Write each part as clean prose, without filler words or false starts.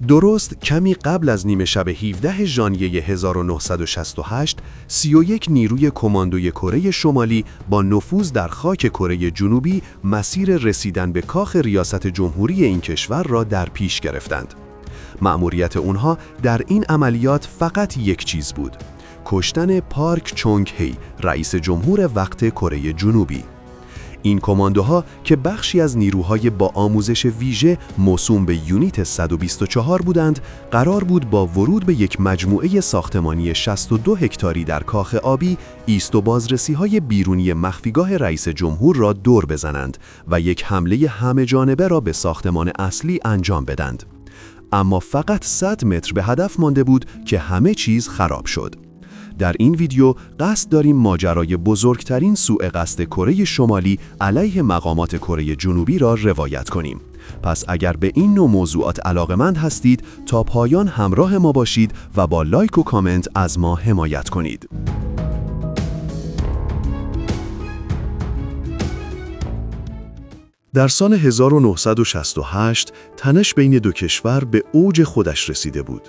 درست کمی قبل از نیمه شب 17 ژانویه 1968، 31 نیروی کماندوی کره شمالی با نفوذ در خاک کره جنوبی مسیر رسیدن به کاخ ریاست جمهوری این کشور را در پیش گرفتند. مأموریت اونها در این عملیات فقط یک چیز بود: کشتن پارک چونگ هی، رئیس جمهور وقت کره جنوبی. این کماندوها که بخشی از نیروهای با آموزش ویژه موسوم به یونیت 124 بودند، قرار بود با ورود به یک مجموعه ساختمانی 62 هکتاری در کاخ آبی، ایست و بازرسی‌های بیرونی مخفیگاه رئیس جمهور را دور بزنند و یک حمله همه جانبه را به ساختمان اصلی انجام بدند. اما فقط 100 متر به هدف مانده بود که همه چیز خراب شد. در این ویدیو قصد داریم ماجرای بزرگترین سوء قصد کره شمالی علیه مقامات کره جنوبی را روایت کنیم. پس اگر به این نوع موضوعات علاقه‌مند هستید، تا پایان همراه ما باشید و با لایک و کامنت از ما حمایت کنید. در سال 1968 تنش بین دو کشور به اوج خودش رسیده بود.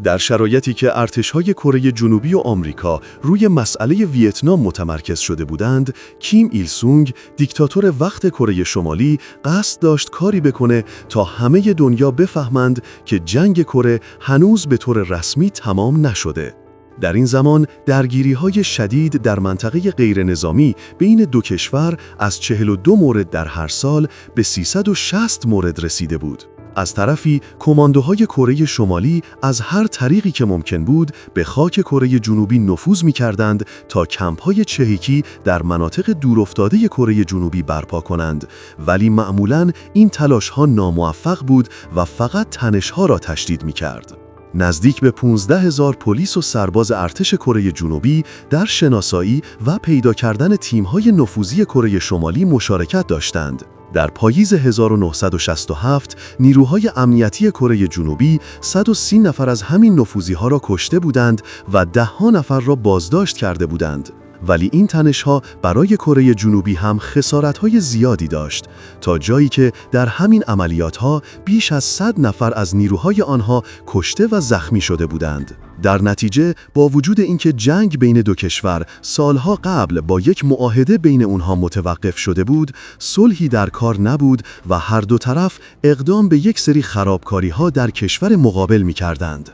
در شرایطی که ارتش‌های کره جنوبی و آمریکا روی مسئله ویتنام متمرکز شده بودند، کیم ایل سونگ، دیکتاتور وقت کره شمالی، قصد داشت کاری بکنه تا همه دنیا بفهمند که جنگ کره هنوز به طور رسمی تمام نشده. در این زمان درگیری‌های شدید در منطقه غیر نظامی بین دو کشور از 42 مورد در هر سال به 360 مورد رسیده بود. از طرفی کماندوهای کره شمالی از هر طریقی که ممکن بود به خاک کره جنوبی نفوذ می‌کردند تا کمپ‌های چریکی در مناطق دورافتاده کره جنوبی برپا کنند، ولی معمولاً این تلاش‌ها ناموفق بود و فقط تنش‌ها را تشدید می‌کرد. نزدیک به 15,000 پلیس و سرباز ارتش کره جنوبی در شناسایی و پیدا کردن تیم‌های نفوذی کره شمالی مشارکت داشتند. در پاییز 1967 نیروهای امنیتی کره جنوبی 130 نفر از همین نفوذی‌ها را کشته بودند و ده‌ها نفر را بازداشت کرده بودند. ولی این تنش‌ها برای کره جنوبی هم خسارت‌های زیادی داشت، تا جایی که در همین عملیات‌ها بیش از 100 نفر از نیروهای آنها کشته و زخمی شده بودند. در نتیجه با وجود اینکه جنگ بین دو کشور سالها قبل با یک معاهده بین اونها متوقف شده بود، صلحی در کار نبود و هر دو طرف اقدام به یک سری خرابکاری‌ها در کشور مقابل می‌کردند.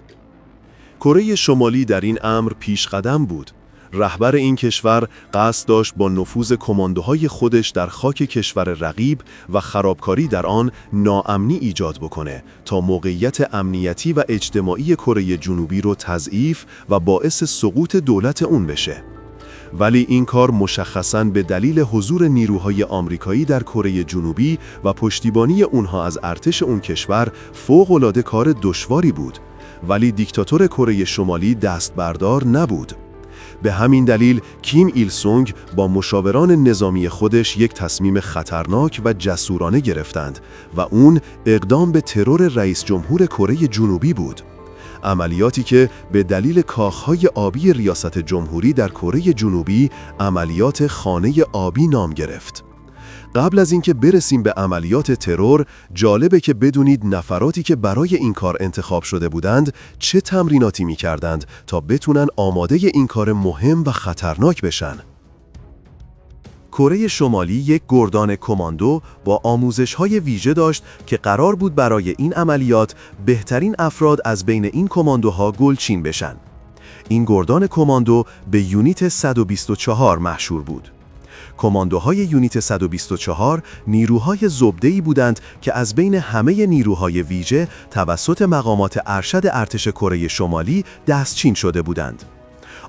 کره شمالی در این امر پیشقدم بود. رهبر این کشور قصد داشت با نفوذ کماندوهای خودش در خاک کشور رقیب و خرابکاری در آن ناامنی ایجاد بکنه تا موقعیت امنیتی و اجتماعی کره جنوبی رو تضعیف و باعث سقوط دولت اون بشه. ولی این کار مشخصاً به دلیل حضور نیروهای آمریکایی در کره جنوبی و پشتیبانی اونها از ارتش اون کشور فوق‌العاده کار دشواری بود. ولی دیکتاتور کره شمالی دست بردار نبود. به همین دلیل کیم ایل سونگ با مشاوران نظامی خودش یک تصمیم خطرناک و جسورانه گرفتند و اون اقدام به ترور رئیس جمهور کره جنوبی بود. عملیاتی که به دلیل کاخهای آبی ریاست جمهوری در کره جنوبی عملیات خانه آبی نام گرفت. قبل از اینکه برسیم به عملیات ترور، جالبه که بدونید نفراتی که برای این کار انتخاب شده بودند چه تمریناتی می‌کردند تا بتونن آماده این کار مهم و خطرناک بشن. کره شمالی یک گردان کماندو با آموزش‌های ویژه داشت که قرار بود برای این عملیات بهترین افراد از بین این کماندوها گلچین بشن. این گردان کماندو به یونیت 124 مشهور بود. کماندوهای یونیت 124 نیروهای زبده‌ای بودند که از بین همه نیروهای ویژه توسط مقامات ارشد ارتش کره شمالی دستچین شده بودند.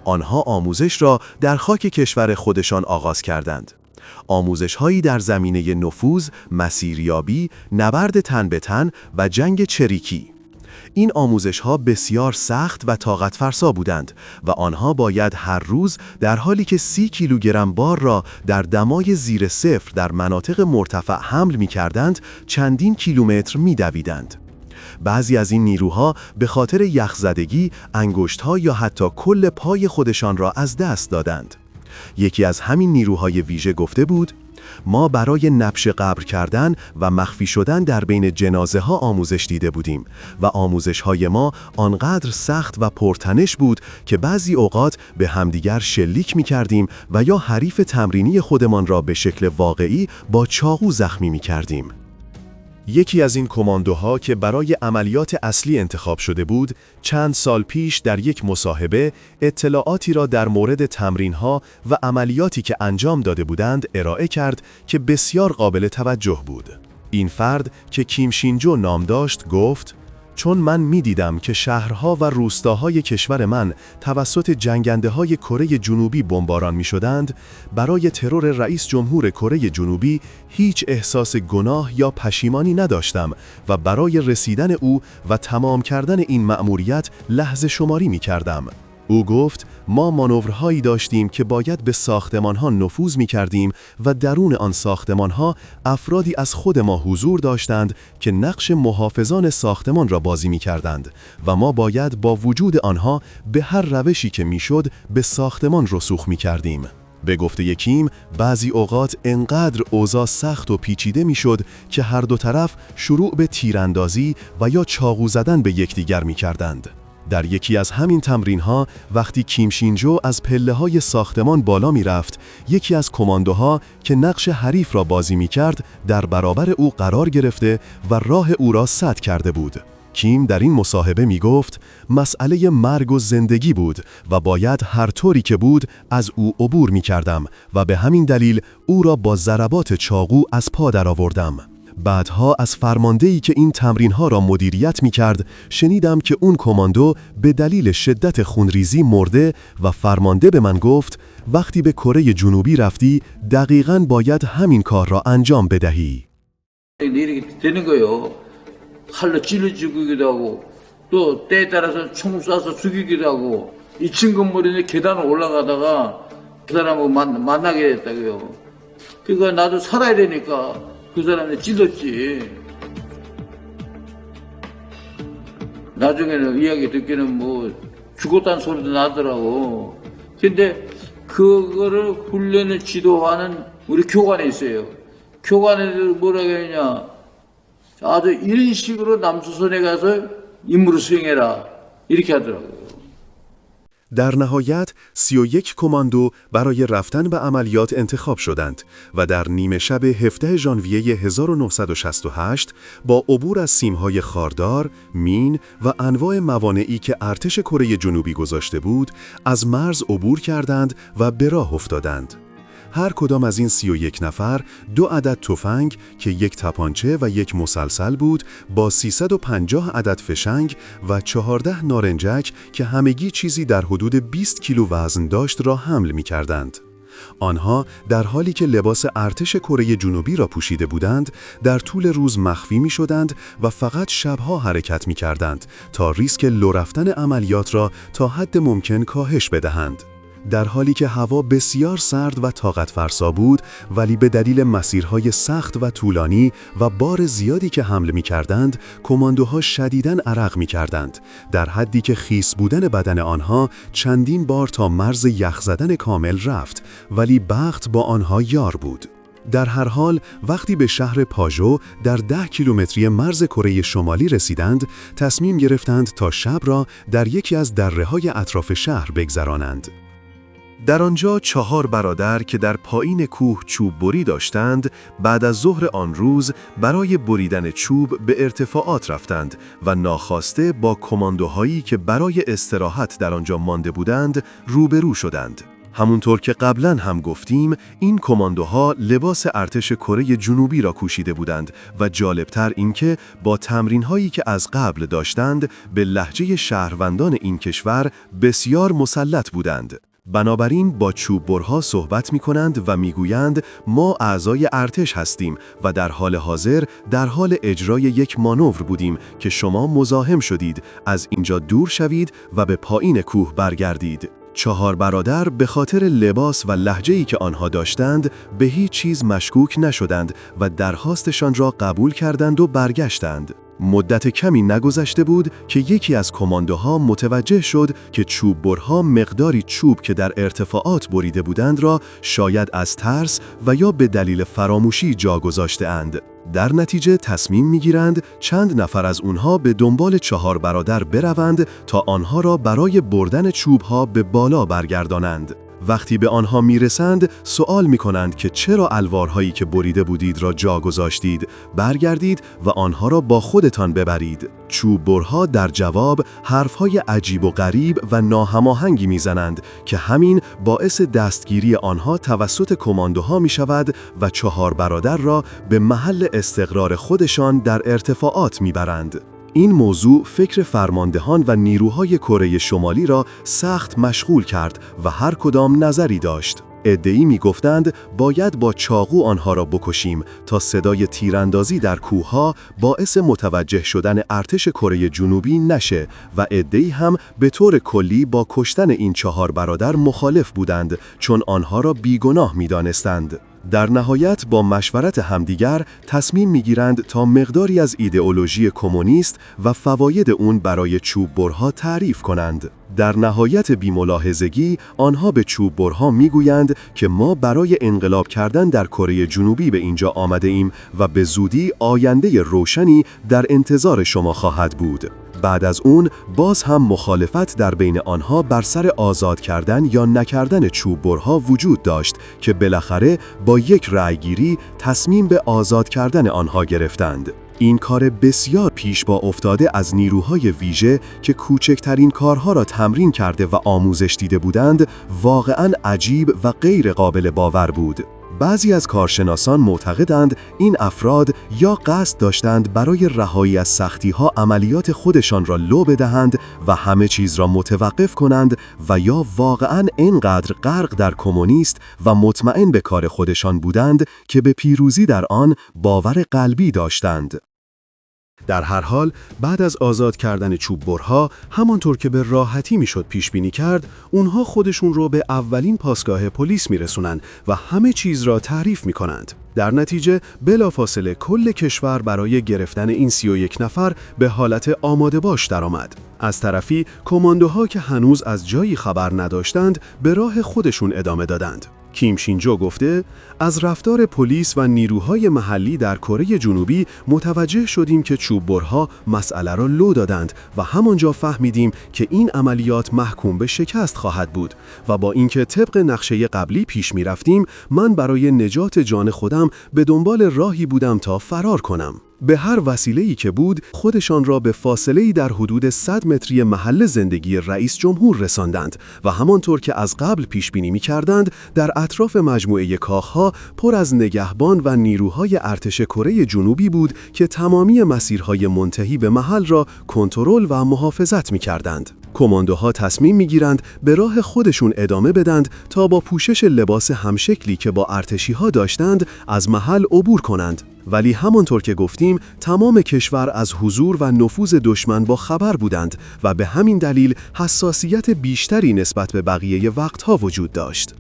آنها آموزش را در خاک کشور خودشان آغاز کردند. آموزش‌هایی در زمینه نفوذ، مسیریابی، نبرد تن به تن و جنگ چریکی. این آموزش‌ها بسیار سخت و طاقت فرسا بودند و آنها باید هر روز در حالی که 30 کیلوگرم بار را در دمای زیر صفر در مناطق مرتفع حمل می‌کردند، چندین کیلومتر می‌دویدند. بعضی از این نیروها به خاطر یخزدگی انگشت‌ها یا حتی کل پای خودشان را از دست دادند. یکی از همین نیروهای ویژه گفته بود: ما برای نبش قبر کردن و مخفی شدن در بین جنازه ها آموزش دیده بودیم و آموزش های ما آنقدر سخت و پرتنش بود که بعضی اوقات به همدیگر شلیک می کردیم و یا حریف تمرینی خودمان را به شکل واقعی با چاقو زخمی می کردیم. یکی از این کماندوها که برای عملیات اصلی انتخاب شده بود، چند سال پیش در یک مصاحبه اطلاعاتی را در مورد تمرینها و عملیاتی که انجام داده بودند ارائه کرد که بسیار قابل توجه بود. این فرد که کیم شینجو نام داشت گفت: چون من می‌دیدم که شهرها و روستاهای کشور من توسط جنگنده‌های کره جنوبی بمباران می‌شدند، برای ترور رئیس جمهور کره جنوبی هیچ احساس گناه یا پشیمانی نداشتم و برای رسیدن او و تمام کردن این مأموریت لحظه شماری می‌کردم. او گفت: ما مانورهایی داشتیم که باید به ساختمانها نفوذ می‌کردیم و درون آن ساختمانها افرادی از خود ما حضور داشتند که نقش محافظان ساختمان را بازی می‌کردند و ما باید با وجود آنها به هر روشی که میشد به ساختمان رسوخ می‌کردیم. به گفته کیم، بعضی اوقات انقدر اوضاع سخت و پیچیده میشد که هر دو طرف شروع به تیراندازی و یا چاقو زدن به یکدیگر می‌کردند. در یکی از همین تمرین‌ها وقتی کیم شینجو از پله‌های ساختمان بالا می‌رفت، یکی از کماندوها که نقش حریف را بازی می‌کرد در برابر او قرار گرفته و راه او را سد کرده بود. کیم در این مصاحبه می‌گفت: مسئله مرگ و زندگی بود و باید هر طوری که بود از او عبور می‌کردم و به همین دلیل او را با ضربات چاقو از پا درآوردم. بعدها از فرماندهی که این تمرین‌ها را مدیریت می‌کرد شنیدم که اون کماندو به دلیل شدت خونریزی مرده و فرمانده به من گفت: وقتی به کره جنوبی رفتی دقیقاً باید همین کار را انجام بدهی. 되는 거예요. 칼로 찔러 죽이기도 하고 또 때에 따라서 총 쏴서 죽이기도 하고 2층 건물인데 계단을 올라가다가 그 사람을 만나게 됐다고요. 그러니까 나도 살아야 되니까 그 사람이 찔렀지. 나중에는 이야기 듣기는 뭐 죽었다는 소리도 나더라고. 근데 그거를 훈련을 지도하는 우리 교관이 있어요. 교관애들 뭐라고 했냐. 아주 이런 식으로 남조선에 가서 임무를 수행해라. 이렇게 하더라고요. در نهایت 31 کماندو برای رفتن به عملیات انتخاب شدند و در نیمه شب 17 ژانویه 1968 با عبور از سیم‌های خاردار، مین و انواع موانعی که ارتش کره جنوبی گذاشته بود، از مرز عبور کردند و به راه افتادند. هر کدام از این 31 نفر 2 عدد تفنگ که یک تپانچه و یک مسلسل بود با 350 عدد فشنگ و 14 نارنجک که همگی چیزی در حدود 20 کیلو وزن داشت را حمل می کردند. آنها در حالی که لباس ارتش کره جنوبی را پوشیده بودند، در طول روز مخفی می شدند و فقط شبها حرکت می کردند تا ریسک لو رفتن عملیات را تا حد ممکن کاهش بدهند. در حالی که هوا بسیار سرد و طاقت فرسا بود، ولی به دلیل مسیرهای سخت و طولانی و بار زیادی که حمل می کردند، کماندوها شدیداً عرق می کردند، در حدی که خیس بودن بدن آنها چندین بار تا مرز یخ زدن کامل رفت، ولی بخت با آنها یار بود. در هر حال وقتی به شهر پاژو در 10 کیلومتری مرز کره شمالی رسیدند، تصمیم گرفتند تا شب را در یکی از دره‌های اطراف شهر بگذرانند. در آنجا 4 برادر که در پایین کوه چوب بری داشتند، بعد از ظهر آن روز برای بریدن چوب به ارتفاعات رفتند و ناخواسته با کماندوهایی که برای استراحت در آنجا مانده بودند روبرو شدند. همونطور که قبلا هم گفتیم، این کماندوها لباس ارتش کره جنوبی را پوشیده بودند و جالبتر اینکه با تمرین‌هایی که از قبل داشتند به لهجه شهروندان این کشور بسیار مسلط بودند. بنابراین با چوب برها صحبت می کنند و می گویند ما اعضای ارتش هستیم و در حال حاضر در حال اجرای یک مانور بودیم که شما مزاحم شدید، از اینجا دور شوید و به پایین کوه برگردید. 4 برادر به خاطر لباس و لهجه‌ای که آنها داشتند به هیچ چیز مشکوک نشدند و درخواستشان را قبول کردند و برگشتند. مدت کمی نگذشته بود که یکی از کماندوها متوجه شد که چوببرها مقداری چوب که در ارتفاعات بریده بودند را شاید از ترس و یا به دلیل فراموشی جا گذاشته‌اند. در نتیجه تصمیم می‌گیرند چند نفر از اونها به دنبال 4 برادر بروند تا آنها را برای بردن چوبها به بالا برگردانند. وقتی به آنها میرسند سوال میکنند که چرا الوارهایی که بریده بودید را جا گذاشتید، برگردید و آنها را با خودتان ببرید. چوببرها در جواب حرفهای عجیب و غریب و ناهماهنگی میزنند که همین باعث دستگیری آنها توسط کماندوها میشود و 4 برادر را به محل استقرار خودشان در ارتفاعات میبرند. این موضوع فکر فرماندهان و نیروهای کره شمالی را سخت مشغول کرد و هر کدام نظری داشت. عده‌ای می‌گفتند باید با چاقو آنها را بکشیم تا صدای تیراندازی در کوه‌ها باعث متوجه شدن ارتش کره جنوبی نشه و عده‌ای هم به طور کلی با کشتن این 4 برادر مخالف بودند چون آنها را بیگناه می‌دانستند. در نهایت با مشورت همدیگر تصمیم می‌گیرند تا مقداری از ایدئولوژی کمونیست و فواید اون برای چوببرها تعریف کنند. در نهایت بی‌ملاحظگی آنها به چوببرها میگویند که ما برای انقلاب کردن در کره جنوبی به اینجا آمده ایم و به زودی آینده روشنی در انتظار شما خواهد بود. بعد از اون باز هم مخالفت در بین آنها بر سر آزاد کردن یا نکردن چوببرها وجود داشت که بالاخره با یک رأیگیری تصمیم به آزاد کردن آنها گرفتند. این کار بسیار پیش با افتاده از نیروهای ویژه که کوچکترین کارها را تمرین کرده و آموزش دیده بودند واقعاً عجیب و غیر قابل باور بود. بعضی از کارشناسان معتقدند این افراد یا قصد داشتند برای رهایی از سختی‌ها عملیات خودشان را لو بدهند و همه چیز را متوقف کنند و یا واقعاً اینقدر غرق در کمونیست و مطمئن به کار خودشان بودند که به پیروزی در آن باور قلبی داشتند. در هر حال بعد از آزاد کردن چوببرها همانطور که به راحتی میشد پیش بینی کرد، اونها خودشون رو به اولین پاسگاه پلیس میرسونن و همه چیز را تعریف میکنند. در نتیجه بلافاصله کل کشور برای گرفتن این 31 نفر به حالت آماده باش درآمد. از طرفی کماندوها که هنوز از جایی خبر نداشتند به راه خودشون ادامه دادند. کیم شینجو گفته از رفتار پلیس و نیروهای محلی در کره جنوبی متوجه شدیم که چوببرها مسئله را لو دادند و همانجا فهمیدیم که این عملیات محکوم به شکست خواهد بود و با اینکه طبق نقشه قبلی پیش می رفتیم من برای نجات جان خودم به دنبال راهی بودم تا فرار کنم. به هر وسیله‌ای که بود خودشان را به فاصله‌ای در حدود 100 متری محل زندگی رئیس جمهور رساندند و همانطور که از قبل پیش بینی می‌کردند در اطراف مجموعه کاخ‌ها پر از نگهبان و نیروهای ارتش کره جنوبی بود که تمامی مسیرهای منتهی به محل را کنترل و محافظت می‌کردند. کماندوها تصمیم می‌گیرند به راه خودشون ادامه بدند تا با پوشش لباس همشکلی که با ارتشی‌ها داشتند از محل عبور کنند. ولی همانطور که گفتیم تمام کشور از حضور و نفوذ دشمن با خبر بودند و به همین دلیل حساسیت بیشتری نسبت به بقیه وقتها وجود داشت.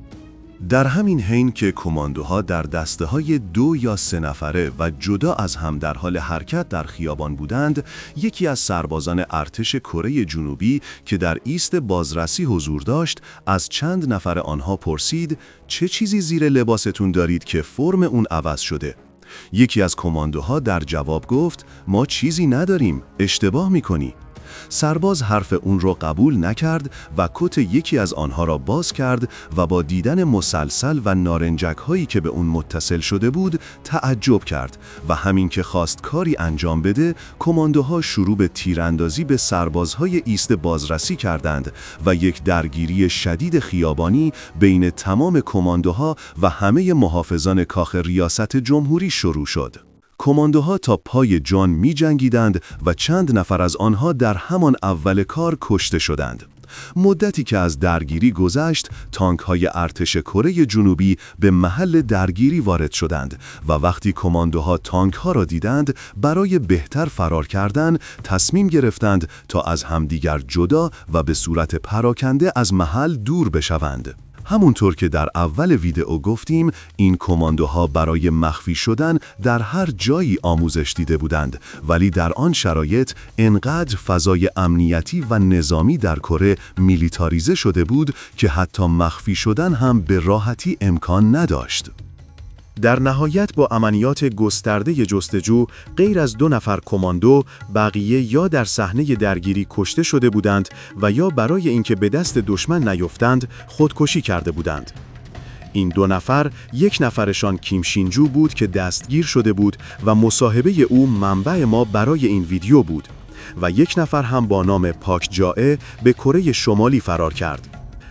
در همین حین که کماندوها در دسته‌های 2 یا 3 نفره و جدا از هم در حال حرکت در خیابان بودند، یکی از سربازان ارتش کره جنوبی که در ایست بازرسی حضور داشت، از چند نفر آنها پرسید چه چیزی زیر لباستون دارید که فرم اون عوض شده؟ یکی از کماندوها در جواب گفت ما چیزی نداریم، اشتباه میکنی. سرباز حرف اون رو قبول نکرد و کت یکی از آنها را باز کرد و با دیدن مسلسل و نارنجک هایی که به اون متصل شده بود تعجب کرد و همین که خواست کاری انجام بده کماندوها شروع به تیراندازی به سربازهای ایست بازرسی کردند و یک درگیری شدید خیابانی بین تمام کماندوها و همه محافظان کاخ ریاست جمهوری شروع شد. کماندوها تا پای جان می جنگیدند و چند نفر از آنها در همان اول کار کشته شدند. مدتی که از درگیری گذشت، تانک‌های ارتش کره جنوبی به محل درگیری وارد شدند و وقتی کماندوها تانک‌ها را دیدند، برای بهتر فرار کردن تصمیم گرفتند تا از همدیگر جدا و به صورت پراکنده از محل دور بشوند. همونطور که در اول ویدئو گفتیم، این کماندوها برای مخفی شدن در هر جایی آموزش دیده بودند، ولی در آن شرایط انقدر فضای امنیتی و نظامی در کره میلیتاریزه شده بود که حتی مخفی شدن هم به راحتی امکان نداشت. در نهایت با عملیات گسترده جستجو، غیر از 2 نفر کماندو، بقیه یا در صحنه درگیری کشته شده بودند و یا برای اینکه به دست دشمن نیفتند، خودکشی کرده بودند. این 2 نفر، 1 نفرشان کیم شینجو بود که دستگیر شده بود و مصاحبه او منبع ما برای این ویدیو بود و 1 نفر هم با نام پاک جائه به کره شمالی فرار کرد.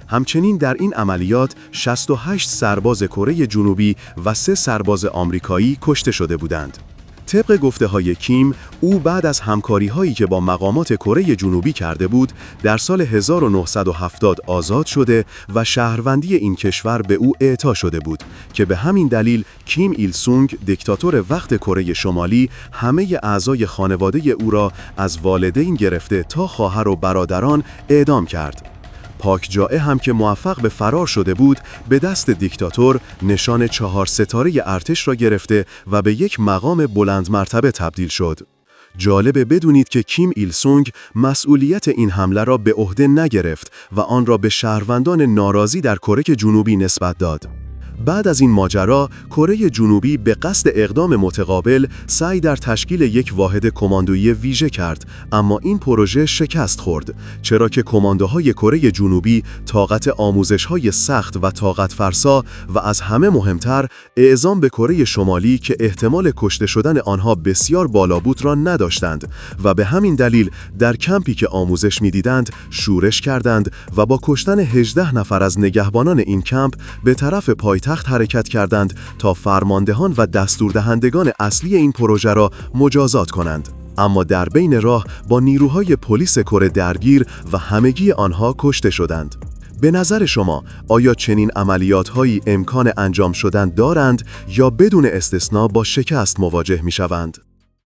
همچنین در این عملیات 68 سرباز کره جنوبی و 3 سرباز آمریکایی کشته شده بودند. طبق گفته‌های کیم، او بعد از همکاری‌هایی که با مقامات کره جنوبی کرده بود، در سال 1970 آزاد شده و شهروندی این کشور به او اعطا شده بود که به همین دلیل کیم ایل سونگ، دیکتاتور وقت کره شمالی، همه اعضای خانواده او را از والدین گرفته تا خواهر و برادران اعدام کرد. پاک جائه هم که موفق به فرار شده بود، به دست دیکتاتور نشان 4 ستاره ارتش را گرفته و به یک مقام بلند مرتبه تبدیل شد. جالبه بدونید که کیم ایل سونگ مسئولیت این حمله را به عهده نگرفت و آن را به شهروندان ناراضی در کره جنوبی نسبت داد. بعد از این ماجرا، کره جنوبی به قصد اقدام متقابل سعی در تشکیل یک واحد کماندویی ویژه کرد، اما این پروژه شکست خورد، چرا که کماندوهای کره جنوبی طاقت آموزش‌های سخت و طاقت فرسا و از همه مهمتر اعزام به کره شمالی که احتمال کشته شدن آنها بسیار بالا بود را نداشتند و به همین دلیل در کمپی که آموزش می‌دیدند شورش کردند و با کشتن 18 نفر از نگهبانان این کمپ به طرف پایتخت حرکت کردند تا فرماندهان و دستوردهندگان اصلی این پروژه را مجازات کنند. اما در بین راه با نیروهای پلیس کره درگیر و همگی آنها کشته شدند. به نظر شما آیا چنین عملیات‌هایی امکان انجام شدن دارند یا بدون استثنا با شکست مواجه می‌شوند؟